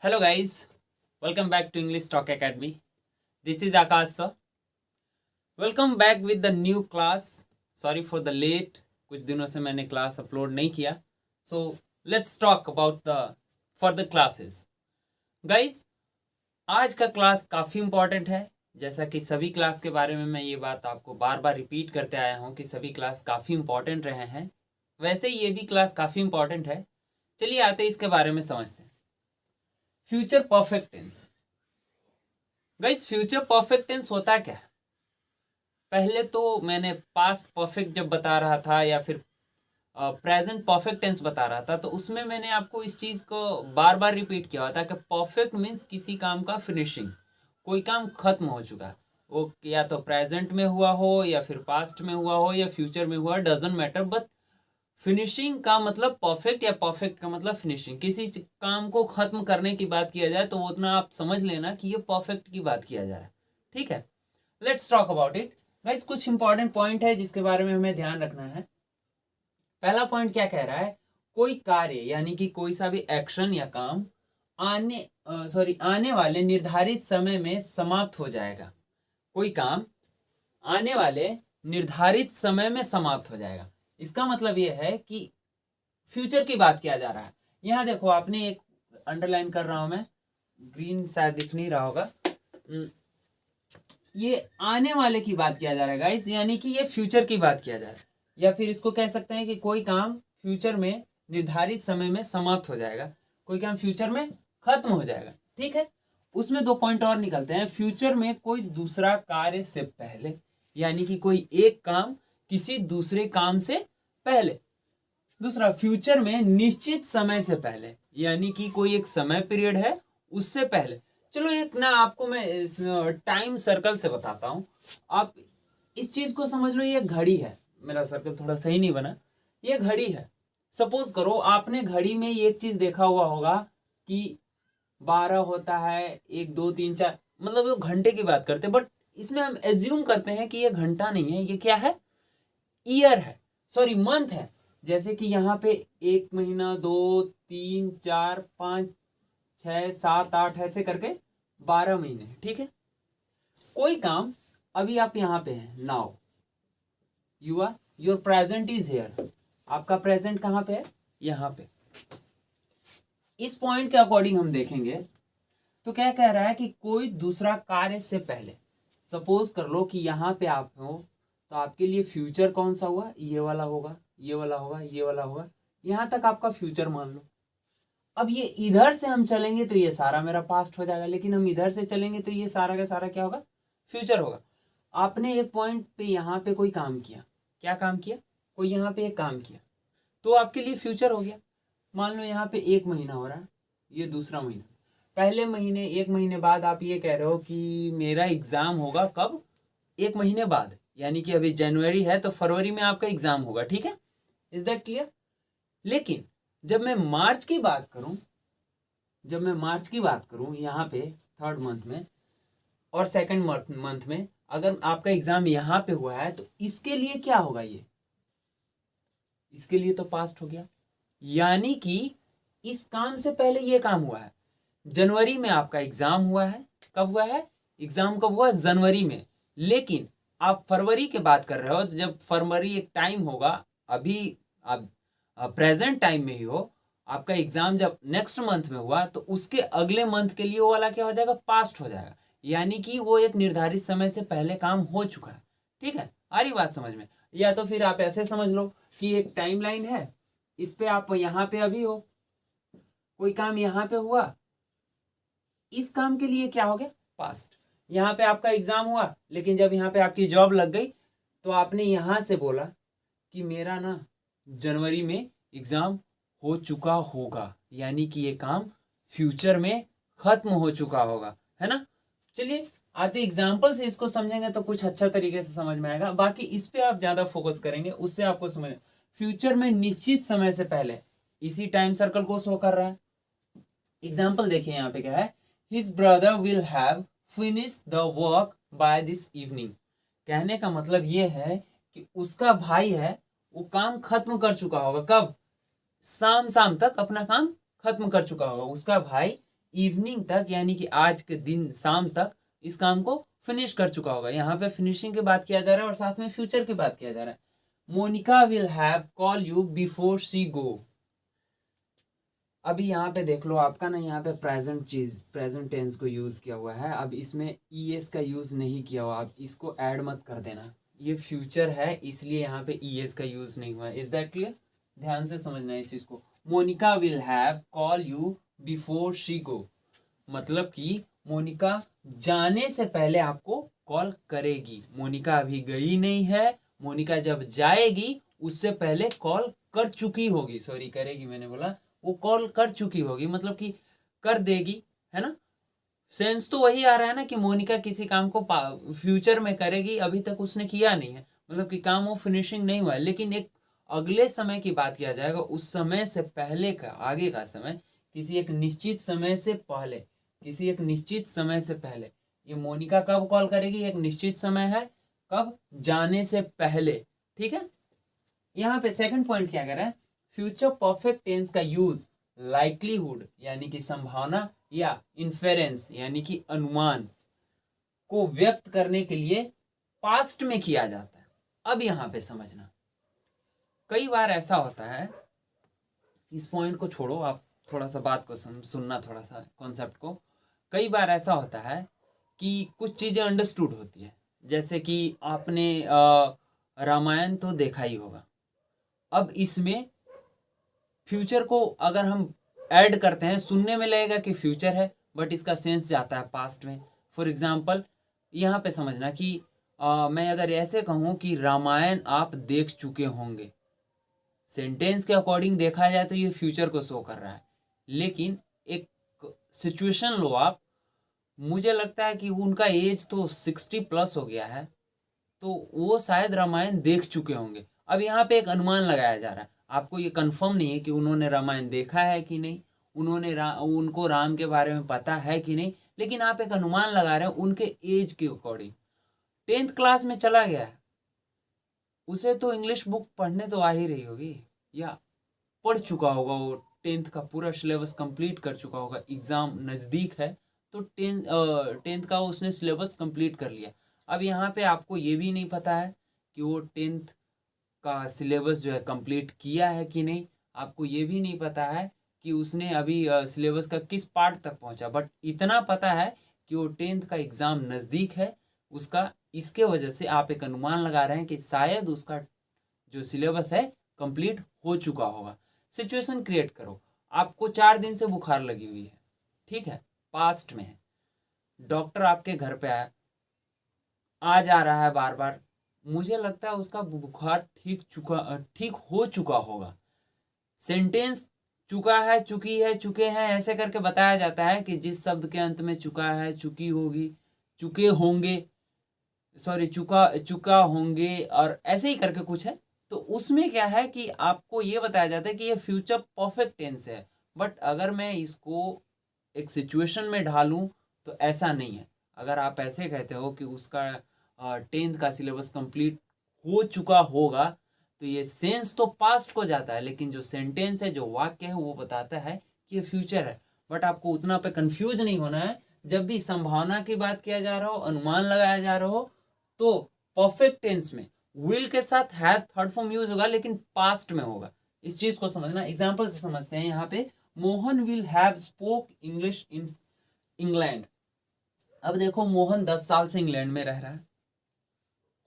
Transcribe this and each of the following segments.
Hello guys, welcome back to English Talk Academy. This is Akash sir. Welcome back with the new class. Sorry for the late. कुछ दिनों से मैंने class upload नहीं किया. So let's talk about the further classes. Guys, आज का class काफ़ी important है. जैसा कि सभी क्लास के बारे में मैं ये बात आपको बार बार रिपीट करते आया हूँ कि सभी क्लास काफ़ी इम्पॉर्टेंट रहे हैं, वैसे ही ये भी क्लास काफ़ी इम्पॉर्टेंट है. चलिए आते हैं इसके बारे में समझते हैं. Future perfect tense. Guys, future perfect tense होता क्या है? पहले तो मैंने पास्ट परफेक्ट जब बता रहा था या फिर प्रेजेंट परफेक्ट टेंस बता रहा था, तो उसमें मैंने आपको इस चीज़ को बार बार रिपीट किया था कि परफेक्ट मीन्स किसी काम का फिनिशिंग, कोई काम खत्म हो चुका है. वो या तो प्रेजेंट में हुआ हो या फिर पास्ट में हुआ हो या फ्यूचर में हुआ, डजेंट मैटर. बट फिनिशिंग का मतलब परफेक्ट या परफेक्ट का मतलब फिनिशिंग. किसी काम को खत्म करने की बात किया जाए तो वो उतना आप समझ लेना कि ये परफेक्ट की बात किया जा रहा है. ठीक है, let's talk about it. Guys, कुछ इंपॉर्टेंट पॉइंट है जिसके बारे में हमें ध्यान रखना है. पहला पॉइंट क्या कह रहा है? कोई कार्य यानी कि कोई सा भी एक्शन या काम आने वाले निर्धारित समय में समाप्त हो जाएगा. कोई काम आने वाले निर्धारित समय में समाप्त हो जाएगा. इसका मतलब ये है कि फ्यूचर की बात किया जा रहा है. यहाँ देखो, आपने एक अंडरलाइन कर रहा हूं मैं, ग्रीन शायद दिख नहीं रहा होगा. ये आने वाले की बात किया जा रहा है गाइस, यानी कि ये फ्यूचर की बात किया जा रहा है. या फिर इसको कह सकते हैं कि कोई काम फ्यूचर में निर्धारित समय में समाप्त हो जाएगा, कोई काम फ्यूचर में खत्म हो जाएगा. ठीक है, उसमें दो पॉइंट और निकलते हैं. फ्यूचर में कोई दूसरा कार्य से पहले, यानी कि कोई एक काम किसी दूसरे काम से पहले. दूसरा, फ्यूचर में निश्चित समय से पहले, यानी कि कोई एक समय पीरियड है उससे पहले. चलो एक ना आपको मैं टाइम सर्कल से बताता हूँ. आप इस चीज को समझ लो. ये घड़ी है, मेरा सर्कल थोड़ा सही नहीं बना. ये घड़ी है. सपोज करो आपने घड़ी में ये चीज देखा हुआ होगा कि 12 होता है, 1 2 3 4, मतलब वो घंटे की बात करते हैं. बट इसमें हम एज्यूम करते हैं कि ये घंटा नहीं है, ये क्या है? ईयर है, सॉरी मंथ है. जैसे कि यहाँ पे 1 महीना, 2 3 4 5 6 7 8 ऐसे करके 12 महीने. ठीक है, कोई काम अभी आप यहाँ पे हैं, now you are, your present is here. आपका प्रेजेंट कहाँ पे है? यहाँ पे. इस पॉइंट के अकॉर्डिंग हम देखेंगे तो क्या कह रहा है कि कोई दूसरा कार्य से पहले. सपोज कर लो कि यहाँ पे आप हो, तो आपके लिए फ्यूचर कौन सा हुआ? ये वाला होगा, ये वाला होगा, ये वाला होगा. यहाँ तक आपका फ्यूचर मान लो. अब ये इधर से हम चलेंगे तो ये सारा मेरा पास्ट हो जाएगा, लेकिन हम इधर से चलेंगे तो ये सारा का सारा क्या होगा? फ्यूचर होगा. आपने एक पॉइंट पे यहाँ पे कोई काम किया. क्या काम किया? कोई यहाँ पे एक काम किया, तो आपके लिए फ्यूचर हो गया. मान लो यहाँ पे 1 महीना हो रहा है, ये दूसरा महीना. पहले महीने 1 महीने बाद आप ये कह रहे हो कि मेरा एग्जाम होगा कब? 1 महीने बाद, यानी कि अभी जनवरी है तो फरवरी में आपका एग्जाम होगा. ठीक है, इज दैट क्लियर? लेकिन जब मैं मार्च की बात करूं यहाँ पे थर्ड मंथ में और सेकंड मंथ में, अगर आपका एग्जाम यहाँ पे हुआ है तो इसके लिए क्या होगा? ये इसके लिए तो पास्ट हो गया. यानी कि इस काम से पहले ये काम हुआ है. जनवरी में आपका एग्जाम हुआ है. कब हुआ है एग्जाम? कब हुआ? जनवरी में. लेकिन आप फरवरी की बात कर रहे हो, तो जब फरवरी एक टाइम होगा, अभी आप प्रेजेंट टाइम में ही हो, आपका एग्जाम जब नेक्स्ट मंथ में हुआ तो उसके अगले मंथ के लिए वो वाला क्या हो जाएगा? पास्ट हो जाएगा. यानी कि वो एक निर्धारित समय से पहले काम हो चुका है. ठीक है, आ रही बात समझ में? या तो फिर आप ऐसे समझ लो कि एक टाइमलाइन है, इस पे आप यहाँ पे अभी हो, कोई काम यहाँ पे हुआ, इस काम के लिए क्या हो गया? पास्ट. यहाँ पे आपका एग्जाम हुआ, लेकिन जब यहाँ पे आपकी जॉब लग गई तो आपने यहाँ से बोला कि मेरा ना जनवरी में एग्जाम हो चुका होगा, यानी कि ये काम फ्यूचर में खत्म हो चुका होगा, है ना? चलिए आते एग्जाम्पल से इसको समझेंगे तो कुछ अच्छा तरीके से समझ में आएगा. बाकी इस पे आप ज्यादा फोकस करेंगे, उससे आपको समझ. फ्यूचर में निश्चित समय से पहले, इसी टाइम सर्कल को शो कर रहा है. एग्जाम्पल देखिए यहाँ पे क्या है? His brother will have finish the work by this evening. कहने का मतलब ये है कि उसका भाई है, वो काम खत्म कर चुका होगा. कब? शाम तक अपना काम खत्म कर चुका होगा. उसका भाई इवनिंग तक यानी कि आज के दिन शाम तक इस काम को फिनिश कर चुका होगा। यहाँ पे फिनिशिंग की बात किया जा रहा है और साथ में फ्यूचर की बात किया जा रहा है। Monica will have call you before she go. अभी यहाँ पे देख लो आपका ना, यहाँ पे प्रेजेंट टेंस को यूज किया हुआ है। अब इसमें ईएस का यूज नहीं किया हुआ, आप इसको ऐड मत कर देना। ये फ्यूचर है इसलिए यहाँ पे ईएस का यूज नहीं हुआ है। Is that clear? ध्यान से समझना है इस चीज को। Monica will have call you before she go, मतलब कि मोनिका जाने से पहले आपको कॉल करेगी। मोनिका अभी गई नहीं है, मोनिका जब जाएगी उससे पहले कॉल कर चुकी होगी। सॉरी, करेगी मैंने बोला, वो कॉल कर चुकी होगी मतलब कि कर देगी, है ना। सेंस तो वही आ रहा है ना कि मोनिका किसी काम को फ्यूचर में करेगी, अभी तक उसने किया नहीं है, मतलब कि काम वो फिनिशिंग नहीं हुआ है। लेकिन एक अगले समय की बात किया जाएगा, उस समय से पहले का, आगे का समय, किसी एक निश्चित समय से पहले, किसी एक निश्चित समय से पहले ये मोनिका कब कॉल करेगी, एक निश्चित समय है, कब? जाने से पहले। ठीक है। यहाँ पे सेकंड पॉइंट क्या कर रहा है, फ्यूचर परफेक्ट टेंस का यूज लाइकलीहुड यानी कि संभावना या इन्फेरेंस यानी कि अनुमान को व्यक्त करने के लिए पास्ट में किया जाता है। अब यहाँ पे समझना, कई बार ऐसा होता है, इस पॉइंट को छोड़ो, आप थोड़ा सा बात को सुनना, थोड़ा सा कॉन्सेप्ट को। कई बार ऐसा होता है कि कुछ चीज़ें अंडरस्टूड होती है, जैसे कि आपने रामायण तो देखा ही होगा। अब इसमें फ्यूचर को अगर हम ऐड करते हैं, सुनने में लगेगा कि फ्यूचर है बट इसका सेंस जाता है पास्ट में। फॉर एग्जांपल यहाँ पे समझना कि मैं अगर ऐसे कहूँ कि रामायण आप देख चुके होंगे, सेंटेंस के अकॉर्डिंग देखा जाए तो ये फ्यूचर को शो कर रहा है। लेकिन एक सिचुएशन लो आप, मुझे लगता है कि उनका एज तो 60+ हो गया है, तो वो शायद रामायण देख चुके होंगे। अब यहाँ पे एक अनुमान लगाया जा रहा है, आपको ये कंफर्म नहीं है कि उन्होंने रामायण देखा है कि नहीं, उनको राम के बारे में पता है कि नहीं, लेकिन आप एक अनुमान लगा रहे हैं उनके एज के अकॉर्डिंग। 10th क्लास में चला गया है, उसे तो इंग्लिश बुक पढ़ने तो आ ही रही होगी, या पढ़ चुका होगा, वो 10th का पूरा सिलेबस कंप्लीट कर चुका होगा। एग्ज़ाम नज़दीक है तो 10th का उसने सिलेबस कंप्लीट कर लिया। अब यहाँ पे आपको ये भी नहीं पता है कि वो 10th का सिलेबस जो है कंप्लीट किया है कि नहीं, आपको ये भी नहीं पता है कि उसने अभी सिलेबस का किस पार्ट तक पहुँचा। बट इतना पता है कि वो 10th का एग्ज़ाम नज़दीक है उसका, इसके वजह से आप एक अनुमान लगा रहे हैं कि शायद उसका जो सिलेबस है कंप्लीट हो चुका होगा। सिचुएशन क्रिएट करो, आपको 4 दिन से बुखार लगी हुई है, ठीक है, पास्ट में है, डॉक्टर आपके घर पे आया, आ जा रहा है बार बार, मुझे लगता है उसका बुखार ठीक हो चुका होगा। सेंटेंस चुका है, चुकी है, चुके हैं, ऐसे करके बताया जाता है कि जिस शब्द के अंत में चुका है, चुकी होगी, चुके होंगे, सॉरी चुका होंगे, और ऐसे ही करके कुछ है। तो उसमें क्या है कि आपको ये बताया जाता है कि ये फ्यूचर परफेक्ट टेंस है। बट अगर मैं इसको एक सिचुएशन में ढालूं तो ऐसा नहीं है। अगर आप ऐसे कहते हो कि उसका 10th का सिलेबस कंप्लीट हो चुका होगा तो ये सेंस तो पास्ट को जाता है, लेकिन जो सेंटेंस है, जो वाक्य है, वो बताता है कि ये फ्यूचर है। बट आपको उतना पे कंफ्यूज नहीं होना है। जब भी संभावना की बात किया जा रहा हो, अनुमान लगाया जा रहा हो, तो परफेक्ट टेंस में विल के साथ हैव थर्ड फॉर्म यूज होगा, लेकिन पास्ट में होगा। इस चीज को समझना, एग्जांपल से समझते हैं। यहाँ पे Mohan will have spoke English in England. अब देखो, मोहन 10 साल से इंग्लैंड में रह रहा है,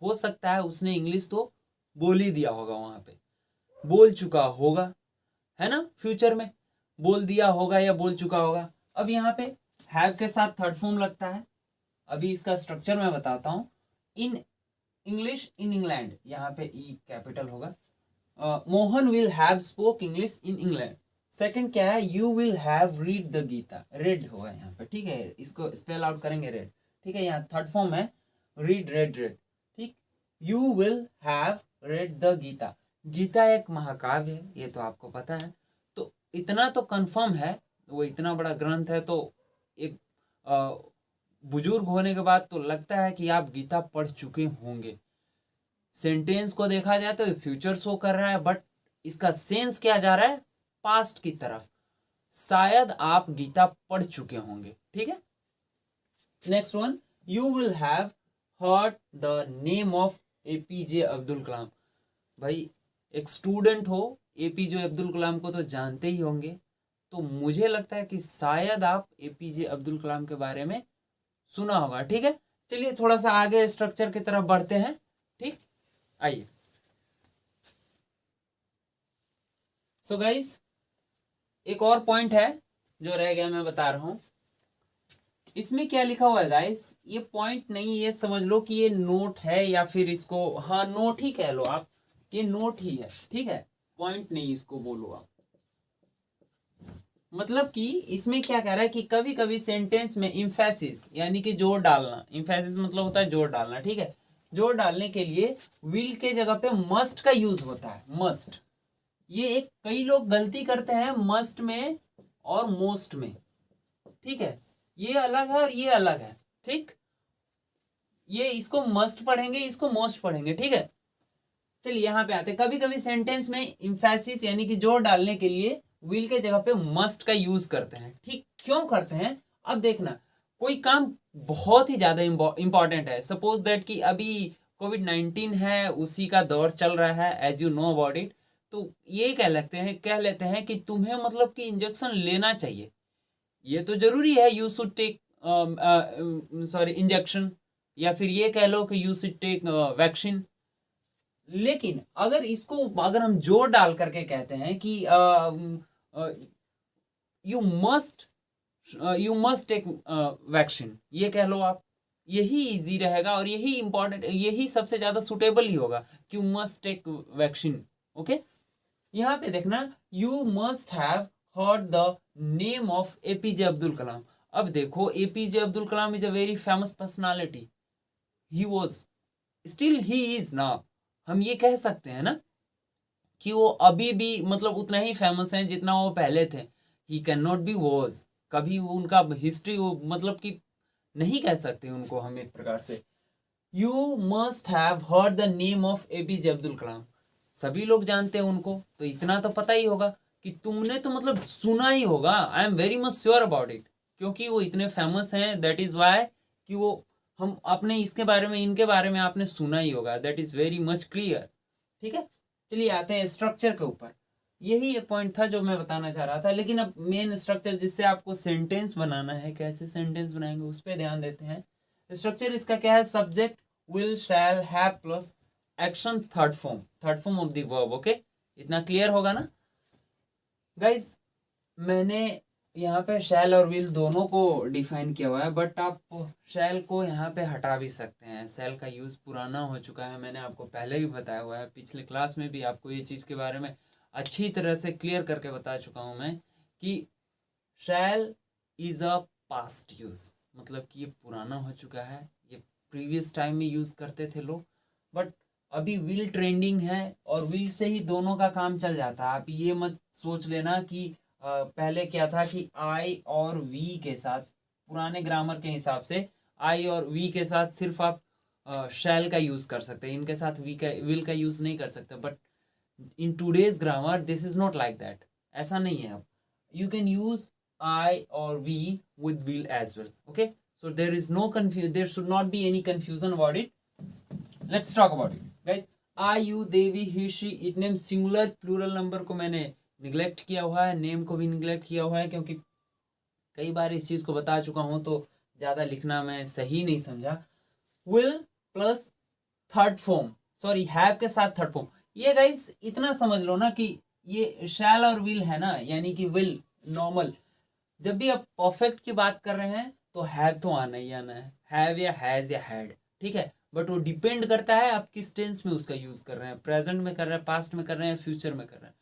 हो सकता है उसने इंग्लिश तो बोल ही दिया होगा, वहां पे बोल चुका होगा, है ना, फ्यूचर में बोल दिया होगा या बोल चुका होगा। अब यहाँ पे हैव के साथ थर्ड फॉर्म लगता है। अभी इसका स्ट्रक्चर मैं बताता हूँ। इन इंग्लिश इन इंग्लैंड, यहाँ पे ई कैपिटल होगा। Mohan will have spoke English in England. Second क्या है, you will have read the Gita, read होगा यहाँ पे, ठीक है, इसको स्पेल आउट करेंगे रेड, ठीक है। यहाँ थर्ड फॉर्म है रीड, रेड, ठीक। You will have read the Gita. Gita एक महाकाव्य है, ये तो आपको पता है। तो इतना तो कंफर्म है, वो इतना बड़ा ग्रंथ है, तो एक बुजुर्ग होने के बाद तो लगता है कि आप गीता पढ़ चुके होंगे। सेंटेंस को देखा जाए तो फ्यूचर शो कर रहा है, बट इसका सेंस क्या जा रहा है, पास्ट की तरफ। शायद आप गीता पढ़ चुके होंगे, ठीक है। Next one, you will have heard the name of APJ Abdul Kalam. भाई एक स्टूडेंट हो, एपीजे अब्दुल कलाम को तो जानते ही होंगे, तो मुझे लगता है कि शायद आप एपीजे अब्दुल कलाम के बारे में सुना होगा, ठीक है। चलिए थोड़ा सा आगे स्ट्रक्चर की तरफ बढ़ते हैं, ठीक। आइए, सो गाइस एक और पॉइंट है जो रह गया, मैं बता रहा हूं। इसमें क्या लिखा हुआ है गाइस, ये पॉइंट नहीं, ये समझ लो कि ये नोट है, या फिर इसको हाँ नोट ही कह लो आप, ये नोट ही है, ठीक है, पॉइंट नहीं इसको बोलो आप। मतलब कि इसमें क्या कह रहा है कि कभी कभी सेंटेंस में इम्फेसिस यानी कि जोर डालना, इम्फेसिस मतलब होता है जोर डालना, ठीक है। जोर डालने के लिए विल के जगह पे मस्ट का यूज होता है, मस्ट। ये एक कई लोग गलती करते हैं मस्ट में और मोस्ट में, ठीक है। ये अलग है और ये अलग है, ठीक। ये इसको मस्ट पढ़ेंगे, इसको मोस्ट पढ़ेंगे, ठीक है। चलिए यहाँ पे आते हैं, कभी कभी सेंटेंस में इम्फेसिस यानी कि जोर डालने के लिए विल के जगह पे मस्ट का यूज करते हैं, ठीक। क्यों करते हैं, अब देखना, कोई काम बहुत ही ज्यादा इंपॉर्टेंट है, सपोज दैट कि अभी कोविड-19 है, उसी का दौर चल रहा है, as you know about it. तो ये कह लेते हैं कि तुम्हें मतलब कि इंजेक्शन लेना चाहिए, ये तो जरूरी है, you should take sorry injection, या फिर ये कह लो कि यू शुड टेक वैक्सीन। लेकिन अगर हम जोर डाल करके कहते हैं कि यू मस्ट टेक वैक्सीन, ये कह लो आप, यही इजी रहेगा और यही इंपॉर्टेंट, यही सबसे ज्यादा सुटेबल ही होगा, कि you must take vaccine, okay. यहाँ पे देखना, you must have heard the name of APJ Abdul Kalam. अब देखो, APJ Abdul Kalam is a very famous personality, he was, still he is now. हम ये कह सकते हैं ना कि वो अभी भी मतलब उतना ही फेमस है जितना वो पहले थे। He can not be was, कभी वो उनका हिस्ट्री वो मतलब कि नहीं कह सकते उनको हम एक प्रकार से। You must have heard the name of APJ Abdul Kalam, सभी लोग जानते हैं उनको, तो इतना तो पता ही होगा कि तुमने तो मतलब सुना ही होगा, I am very much sure about it, क्योंकि वो इतने फेमस हैं, दैट इज वाई कि वो हम अपने इसके बारे में, इनके बारे में आपने सुना ही होगा, that is very much clear, ठीक है। चलिए आते हैं स्ट्रक्चर के ऊपर, यही एक पॉइंट था जो मैं बताना चाह रहा था। लेकिन अब मेन स्ट्रक्चर जिससे आपको सेंटेंस बनाना है, कैसे सेंटेंस बनाएंगे उस पर ध्यान देते हैं। स्ट्रक्चर इसका क्या है, subject will shall have plus action third form of the verb, okay. इतना क्लियर होगा ना गाइज। मैंने यहाँ पे शैल और विल दोनों को डिफाइन किया हुआ है, बट आप शैल को यहाँ पे हटा भी सकते हैं, शैल का यूज़ पुराना हो चुका है, मैंने आपको पहले भी बताया हुआ है, पिछले क्लास में भी आपको ये चीज़ के बारे में अच्छी तरह से क्लियर करके बता चुका हूँ मैं, कि शैल इज़ अ पास्ट यूज़, मतलब कि ये पुराना हो चुका है, ये प्रीवियस टाइम में यूज़ करते थे लोग, बट अभी विल ट्रेंडिंग है और विल से ही दोनों का काम चल जाता है। आप ये मत सोच लेना कि पहले क्या था कि आई और वी के साथ, पुराने ग्रामर के हिसाब से आई और वी के साथ सिर्फ आप शैल का यूज़ कर सकते हैं, इनके साथ विल का यूज़ नहीं कर सकते। But in today's grammar this is not like that, ऐसा नहीं है। अब यू कैन यूज आई और we with will as well, okay. So there is no confuse, there should not be any confusion about it. Let's talk about it guys. I, you, they, we, he, she, it, name, singular plural number को मैंने neglect किया हुआ है, name को भी neglect किया हुआ है, क्योंकि कई बार इस चीज़ को बता चुका हूँ तो ज़्यादा लिखना मैं सही नहीं समझा। Will plus third form, sorry have के साथ थर्ड फॉर्म। ये गाइस इतना समझ लो ना कि ये शैल और विल है ना, यानी कि विल नॉर्मल, जब भी आप परफेक्ट की बात कर रहे हैं तो हैव तो आना ही आना है, हैव या हैज या हैड, ठीक है। बट वो डिपेंड करता है आप किस टेंस में उसका यूज कर रहे हैं, प्रेजेंट में कर रहे हैं, पास्ट में कर रहे हैं, फ्यूचर में कर रहे हैं,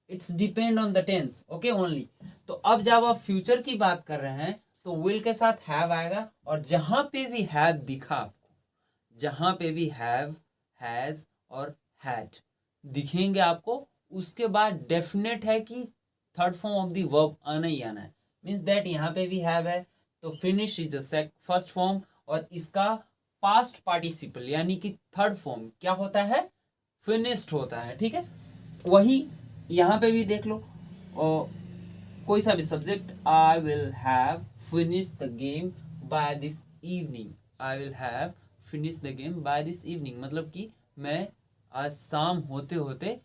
it's depend on the tense, okay only. तो अब जब आप फ्यूचर की बात कर रहे हैं तो विल के साथ हैव आएगा, और जहां पे भी हैव दिखा आपको, जहां पे भी हैव, हैज और हैड दिखेंगे आपको, उसके बाद डेफिनेट है कि third form of the verb आना ही आना है। मीन्स दैट यहाँ पे भी हैव है तो finish is a first form, और इसका पास्ट पार्टिसिपल यानी कि थर्ड फॉर्म क्या होता है, फिनिश्ड होता है, ठीक है। वही यहाँ पे भी देख लो, कोई सा भी subject, I will have finish the game by this evening, I will have finish the game by this evening, मतलब कि मैं आज शाम होते होते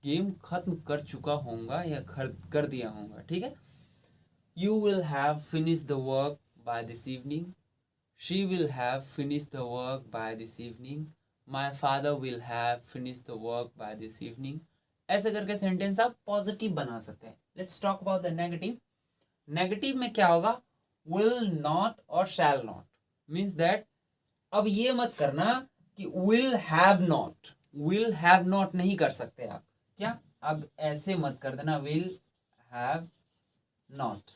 गेम खत्म कर चुका होऊंगा या कर दिया होऊंगा, ठीक है। You will have finish the work by this evening, she will have finish the work by this evening, my father will have finish the work by this evening. ऐसे करके सेंटेंस आप पॉजिटिव बना सकते हैं। Let's talk about the negative. Negative में क्या होगा, will not और शैल नॉट, मीन्स दैट अब ये मत करना कि विल हैव नॉट नहीं कर सकते आप, क्या अब ऐसे मत कर देना विल हैव नॉट,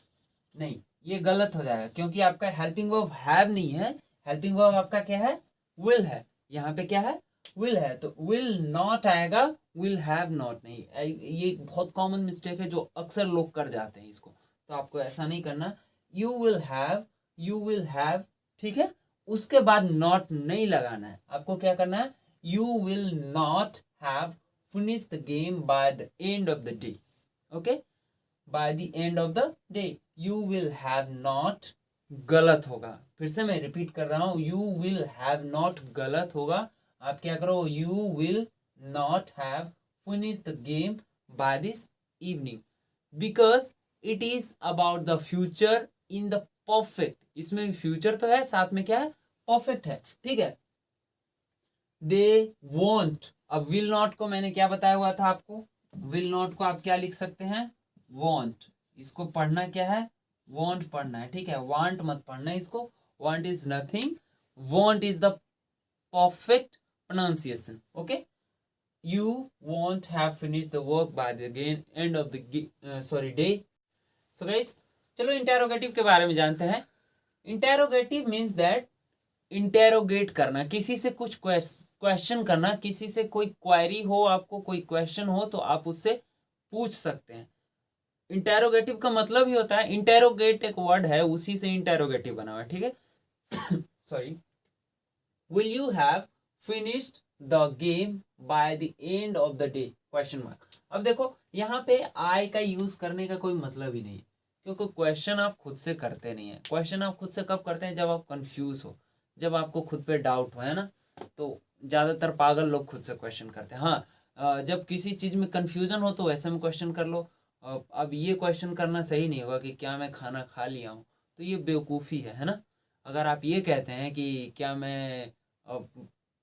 नहीं ये गलत हो जाएगा, क्योंकि आपका हेल्पिंग वर्ब हैव नहीं है, हेल्पिंग वर्ब आपका क्या है, विल है। यहाँ पे क्या है, विल है, तो विल नॉट आएगा, विल हैव नॉट नहीं। ये बहुत कॉमन मिस्टेक है जो अक्सर लोग कर जाते हैं इसको, तो आपको ऐसा नहीं करना। यू विल हैव, ठीक है, उसके बाद नॉट नहीं लगाना है, आपको क्या करना है, you will not have finish the game by the end of the day, okay, by the end of the day. You will have not गलत होगा, फिर से मैं रिपीट कर रहा हूं, यू विल हैव नॉट गलत होगा, आप क्या करो, you will not have finish the game by this evening, because it is about the future in the perfect, इसमें भी फ्यूचर तो है, साथ में क्या है, परफेक्ट है, ठीक है। दे वॉन्ट, अब विल नॉट को मैंने क्या बताया हुआ था आपको, विल नॉट को आप क्या लिख सकते हैं, वॉन्ट, इसको पढ़ना क्या है, वॉन्ट पढ़ना है, ठीक है, वांट मत पढ़ना है इसको, want is nothing, want is the perfect pronunciation, okay, you won't have finished the work by the end of the day। so guys, चलो इंटेरोगेटिव के बारे में जानते हैं। इंटेरोगेटिव मीन्स दैट इंटेरोगेट करना, किसी से कुछ क्वेश्चन करना, किसी से कोई क्वेरी हो, आपको कोई क्वेश्चन हो तो आप उससे पूछ सकते हैं। इंटेरोगेटिव का मतलब ही होता है, इंटेरोगेट एक वर्ड है, उसी से इंटेरोगेटिव बना हुआ है, ठीक है। Sorry, will you have finished the game by the end of the day, question mark. अब देखो यहाँ पे आई का यूज करने का कोई मतलब ही नहीं है, क्योंकि क्वेश्चन आप खुद से करते नहीं है। क्वेश्चन आप खुद से कब करते हैं, जब आप कंफ्यूज हो, जब आपको खुद पे डाउट हो, है ना, तो ज्यादातर पागल लोग खुद से क्वेश्चन करते हैं। हाँ, जब किसी चीज में कंफ्यूजन हो तो ऐसे में क्वेश्चन कर लो। अब ये क्वेश्चन करना सही नहीं होगा कि क्या मैं खाना खा लिया हूँ, तो ये बेवकूफ़ी है ना। अगर आप ये कहते हैं कि क्या मैं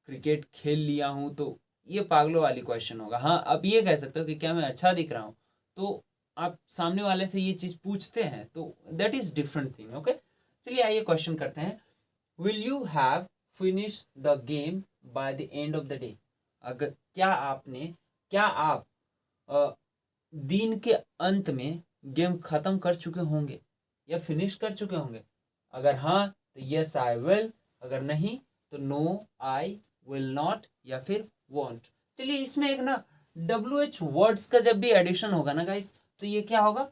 क्रिकेट खेल लिया हूँ, तो ये पागलों वाली क्वेश्चन होगा। हाँ, अब ये कह सकते हो कि क्या मैं अच्छा दिख रहा हूँ, तो आप सामने वाले से ये चीज़ पूछते हैं, तो that is different thing, okay. चलिए आइए क्वेश्चन करते हैं। Will you have finish the game by the end of the day, अगर क्या आप दिन के अंत में गेम खत्म कर चुके होंगे या फिनिश कर चुके होंगे। अगर हाँ तो यस आई विल, अगर नहीं तो नो आई विल नॉट या फिर वॉन्ट। चलिए इसमें एक ना WH वर्ड्स का जब भी एडिशन होगा ना गाइस, तो ये क्या होगा,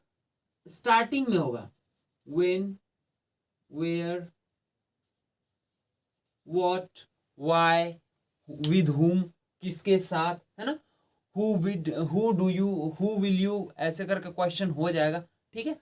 स्टार्टिंग में होगा। When, where, what, why, with whom, किसके साथ, है ना, who do you, who will you, ऐसे करके क्वेश्चन हो जाएगा, ठीक है।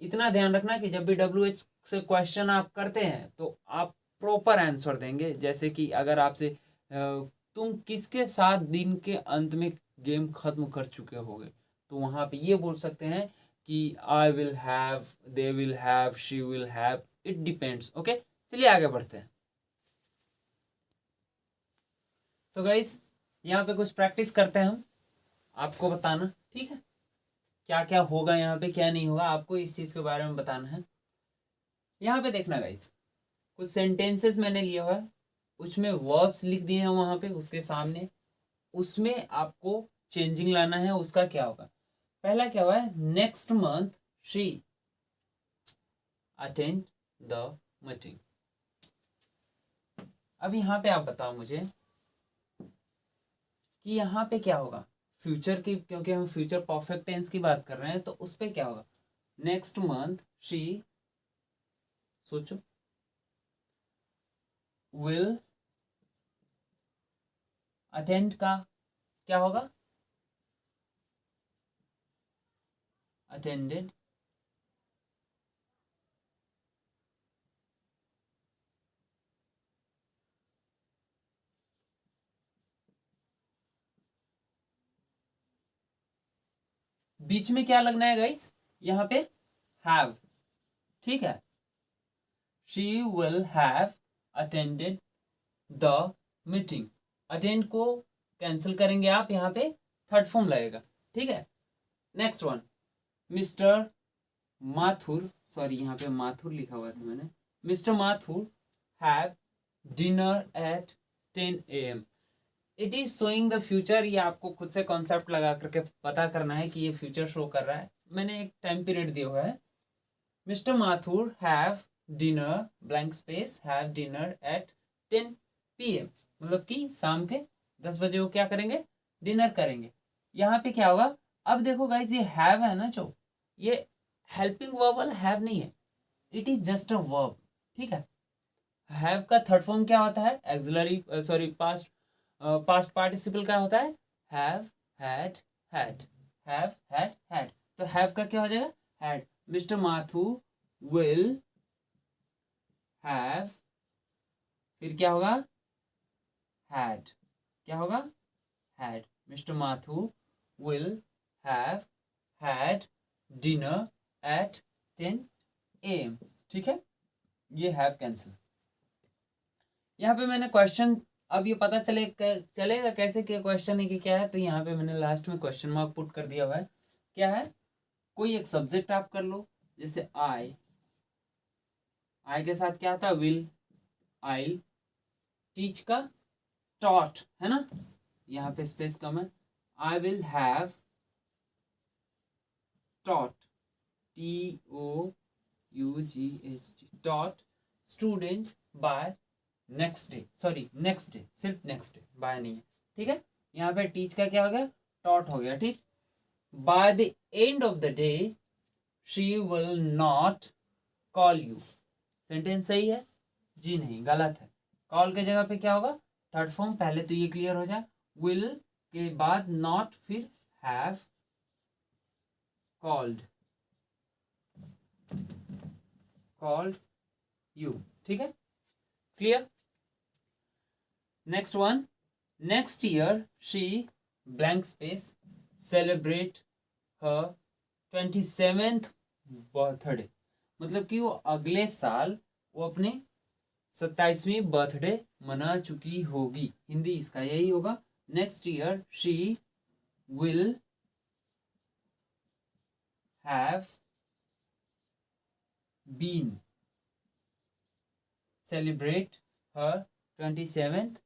इतना ध्यान रखना कि जब भी WH से क्वेश्चन आप करते हैं तो आप प्रॉपर आंसर देंगे। जैसे कि अगर आपसे तुम किसके साथ दिन के अंत में गेम खत्म कर चुके होगे, तो वहां पे ये बोल सकते हैं कि आई will have, they will have, she will have, it depends, okay. चलिए आगे बढ़ते हैं। तो गाइस यहाँ पे कुछ प्रैक्टिस करते हैं हम, आपको बताना, ठीक है, क्या क्या होगा यहाँ पे, क्या नहीं होगा, आपको इस चीज़ के बारे में बताना है। यहाँ पे देखना गाइस, कुछ सेंटेंसेस मैंने लिया हुआ है, उसमें वर्ब्स लिख दिए हैं वहाँ पे उसके सामने, उसमें आपको चेंजिंग लाना है। उसका क्या होगा, पहला क्या हुआ है, next month she attend the meeting. अब यहाँ पे आप बताओ मुझे कि यहाँ पे क्या होगा, फ्यूचर की, क्योंकि हम फ्यूचर परफेक्ट टेंस की बात कर रहे हैं, तो उस पर क्या होगा, नेक्स्ट मंथ शी, सोचो, विल अटेंड का क्या होगा, अटेंडेड, बीच में क्या लगना है गाइस, यहाँ पे हैव, ठीक है। She will have attended the meeting, attend को कैंसिल करेंगे आप, यहाँ पे थर्ड फॉर्म लगेगा, ठीक है। Next one, mister Mathur, sorry यहाँ पे माथुर लिखा हुआ था मैंने, mister Mathur have dinner at 10 AM। It is showing the future, ये आपको खुद से कॉन्सेप्ट लगा करके पता करना है कि ये फ्यूचर शो कर रहा है। मैंने एक टाइम पीरियड दिया हुआ है, mister Mathur have dinner blank space have dinner at 10 PM, मतलब कि शाम के 10 बजे वो क्या करेंगे, डिनर करेंगे। यहाँ पे क्या होगा, अब देखो गाइज ये हैव है ना, जो ये हेल्पिंग वर्ब हैव नहीं है, it is just a verb, ठीक है। हैव का थर्ड फॉर्म क्या होता है, एक्सिलरी सॉरी पास्ट पार्टिसिपल का होता है have had had, have had had, तो हैव का क्या हो जाएगा, had. Mister Mathu will have, फिर क्या होगा, हैड, क्या होगा, had. Mister Mathu will have had dinner at 10 AM, ठीक है। ये हैव कैंसिल। यहाँ पे मैंने क्वेश्चन, अब ये पता चलेगा कैसे कि क्वेश्चन है कि क्या है, तो यहाँ पे मैंने लास्ट में क्वेश्चन मार्क पुट कर दिया हुआ है। क्या है, कोई एक सब्जेक्ट आप कर लो, जैसे आई के साथ क्या आता है, विल, आई, टीच का टॉट है ना, यहाँ पे स्पेस कम है, I will have taught, TOUGHT, taught student by next day, sorry next day, सिर्फ नेक्स्ट डे, बाय नहीं है, ठीक है। यहाँ पे टीच का क्या हो गया, टॉट हो गया, ठीक। By the end of the day she will not call you, sentence सही है जी, नहीं गलत है। कॉल के जगह पे क्या होगा, थर्ड फॉर्म, पहले तो ये क्लियर हो जाए, विल के बाद नॉट, फिर हैव कॉल्ड यू, ठीक है, clear. Next one, next year she blank space celebrate her 27th birthday, मतलब कि वो अगले साल वो अपने 27वीं बर्थडे मना चुकी होगी, हिंदी इसका यही होगा। Next year she will have been celebrate her 27th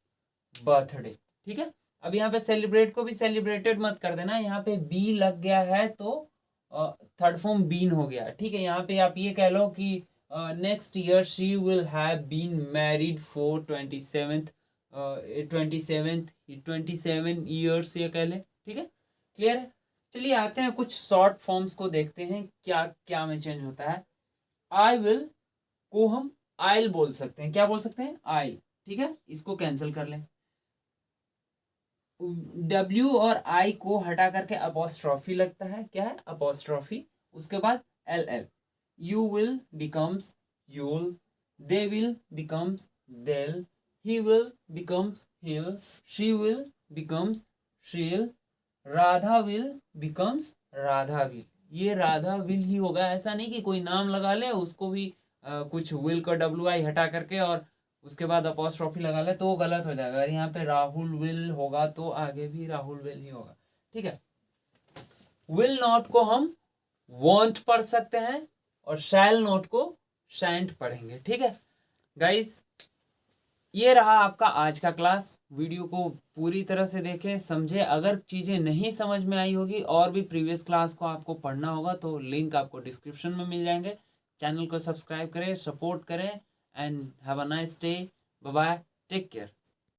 birthday, ठीक है। अब यहाँ पे सेलिब्रेट को भी सेलिब्रेटेड मत कर देना, यहाँ पे बी लग गया है तो थर्ड फॉर्म बीन हो गया, ठीक है। यहाँ पे आप ये कह लो कि next year she will have been married for 27 years, ये कह ले, ठीक है, क्लियर है। चलिए आते हैं कुछ शॉर्ट फॉर्म्स को देखते हैं क्या क्या में चेंज होता है। आई विल को हम आइल बोल सकते हैं, क्या बोल सकते हैं, आइल, ठीक है। इसको कैंसिल कर लें, W और I को हटा करके अपोस्ट्रॉफी लगता है, क्या है, अपोस्ट्रॉफी। उसके बाद LL, you will becomes you'll, they will becomes they'll, he will becomes he'll, she will becomes she'll, Radha will becomes Radha will. ये राधा विल ही होगा, ऐसा नहीं कि कोई नाम लगा ले उसको भी कुछ विल का WI हटा करके और उसके बाद अपोस्ट्रॉफी लगा ले तो वो गलत हो जाएगा। अगर यहाँ पे राहुल विल होगा तो आगे भी राहुल विल ही होगा, ठीक है। विल नॉट को हम वॉन्ट पढ़ सकते हैं और शैल नॉट को शैंट पढ़ेंगे, ठीक है गाइस। ये रहा आपका आज का क्लास। वीडियो को पूरी तरह से देखें, समझे। अगर चीज़ें नहीं समझ में आई होगी और भी प्रीवियस क्लास को आपको पढ़ना होगा तो लिंक आपको डिस्क्रिप्शन में मिल जाएंगे। चैनल को सब्सक्राइब करें, सपोर्ट करें, and have a nice day. Bye bye. Take care.